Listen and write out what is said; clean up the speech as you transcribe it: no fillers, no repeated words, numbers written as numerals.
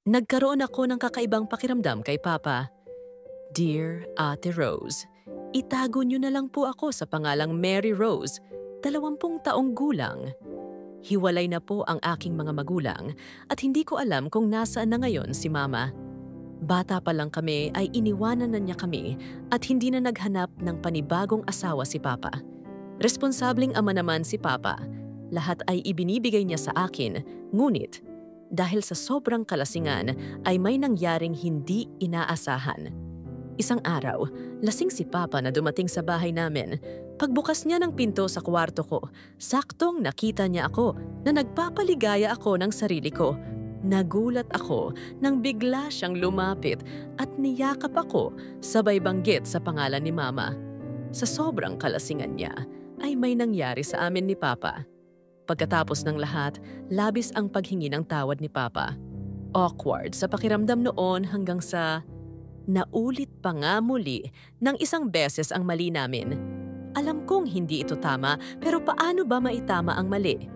Nagkaroon ako ng kakaibang pakiramdam kay Papa. Dear Ate Rose, itago niyo na lang po ako sa pangalang Mary Rose, 20 taong gulang. Hiwalay na po ang aking mga magulang at hindi ko alam kung nasaan na ngayon si Mama. Bata pa lang kami ay iniwanan na niya kami at hindi na naghanap ng panibagong asawa si Papa. Responsabling ama naman si Papa. Lahat ay ibinibigay niya sa akin, ngunit dahil sa sobrang kalasingan ay may nangyaring hindi inaasahan. Isang araw, lasing si Papa na dumating sa bahay namin. Pagbukas niya ng pinto sa kwarto ko, saktong nakita niya ako na nagpapaligaya ako ng sarili ko. Nagulat ako nang bigla siyang lumapit at niyakap ako sabay banggit sa pangalan ni Mama. Sa sobrang kalasingan niya ay may nangyari sa amin ni Papa. Pagkatapos ng lahat, labis ang paghingi ng tawad ni Papa. Awkward sa pakiramdam noon hanggang sa naulit pa nga muli ng isang beses ang mali namin. Alam kong hindi ito tama, pero paano ba maitama ang mali?